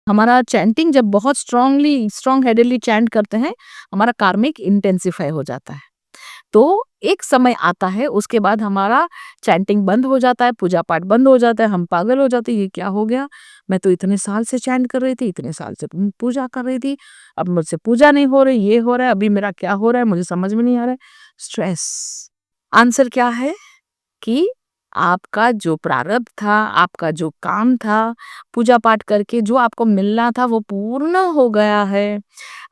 हमारा चैंटिंग जब बहुत स्ट्रांग हेडेडली चैंट करते हैं, हमारा कार्मिक इंटेंसिफाई हो जाता है। तो एक समय आता है, उसके बाद हमारा चैंटिंग बंद हो जाता है, पूजा पाठ बंद हो जाता है, हम पागल हो जाते हैं, ये क्या हो गया? मैं तो इतने साल से चैंट कर रही थी, इतने साल से पूजा कर रही थी, अब मुझसे पूजा नहीं हो रही, ये हो रहा है, अभी मेरा क्या हो रहा है, मुझे समझ में नहीं आ रहा है। स्ट्रेस। आंसर क्या है कि आपका जो प्रारब्ध था, आपका जो काम था, पूजा पाठ करके जो आपको मिलना था वो पूर्ण हो गया है।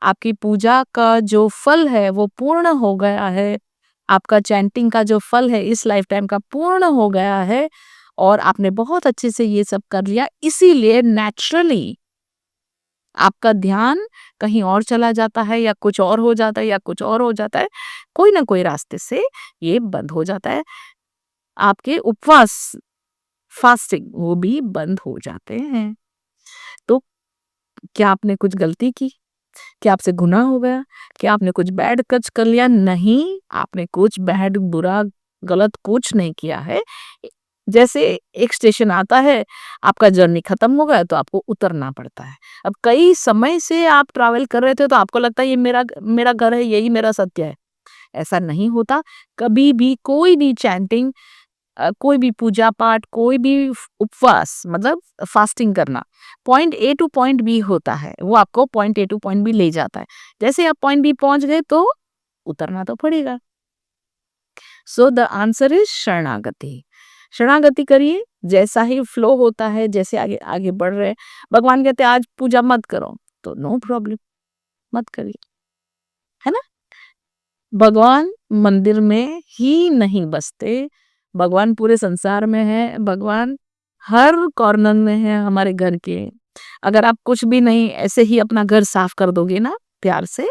आपकी पूजा का जो फल है वो पूर्ण हो गया है। आपका चैंटिंग का जो फल है इस लाइफ टाइम का पूर्ण हो गया है और आपने बहुत अच्छे से ये सब कर लिया। इसीलिए नेचुरली आपका ध्यान कहीं और चला जाता है या कुछ और हो जाता है या कुछ और हो जाता है। कोई ना कोई रास्ते से ये बंद हो जाता है। आपके उपवास, फास्टिंग वो भी बंद हो जाते हैं। तो क्या आपने कुछ गलती की? क्या आपसे गुनाह हो गया? क्या आपने कुछ बैड टच कर लिया? नहीं, आपने कुछ बैड, बुरा, गलत कुछ नहीं किया है। जैसे एक स्टेशन आता है, आपका जर्नी खत्म हो गया तो आपको उतरना पड़ता है। अब कई समय से आप ट्रैवल कर रहे थे तो आपको लगता है ये मेरा मेरा घर है, यही मेरा सत्य है। ऐसा नहीं होता। कभी भी कोई भी चैंटिंग, कोई भी पूजा पाठ, कोई भी उपवास मतलब फास्टिंग करना, point A to point B होता है। वो आपको point A to point B ले जाता है। जैसे आप पॉइंट बी पहुंच गए तो उतरना तो पड़ेगा। सो द आंसर इज शरणागति। शरणागति करिए, जैसा ही फ्लो होता है, जैसे आगे आगे बढ़ रहे हैं, भगवान कहते हैं आज पूजा मत करो, तो नो प्रॉब्लम, मत करिए, है ना? भगवान मंदिर में ही नहीं बसते, भगवान पूरे संसार में है, भगवान हर कॉर्नर में है हमारे घर के। अगर आप कुछ भी नहीं ऐसे ही अपना घर साफ कर दोगे ना प्यार से,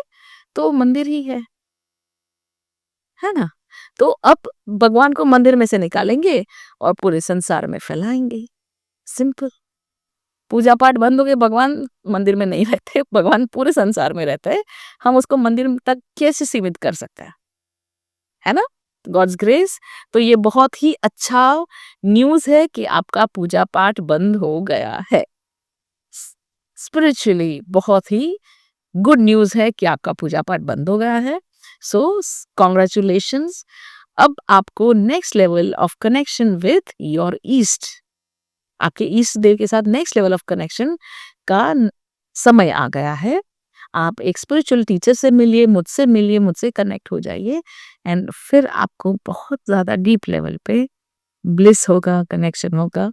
तो मंदिर ही है ना? तो अब भगवान को मंदिर में से निकालेंगे और पूरे संसार में फैलाएंगे। सिंपल। पूजा पाठ बंद हो गए, भगवान मंदिर में नहीं रहते, भगवान पूरे संसार में रहते हैं। हम उसको मंदिर तक कैसे सीमित कर सकते हैं? है ना? God's grace. तो ये बहुत ही अच्छा न्यूज़ है कि आपका पूजा पाठ बंद हो गया है। स्पिरिचुअली बहुत ही गुड न्यूज़ है कि आपका पूजा पाठ बंद हो गया है। सो कांग्रेचुलेशंस। अब आपको next level of connection with your east, आपके ईस्ट देव के साथ नेक्स्ट लेवल ऑफ कनेक्शन का समय आ गया है। आप एक स्पिरिचुअल टीचर से मिलिए, मुझसे कनेक्ट हो जाइए एंड फिर आपको बहुत ज़्यादा डीप लेवल पे ब्लिस होगा, कनेक्शन होगा।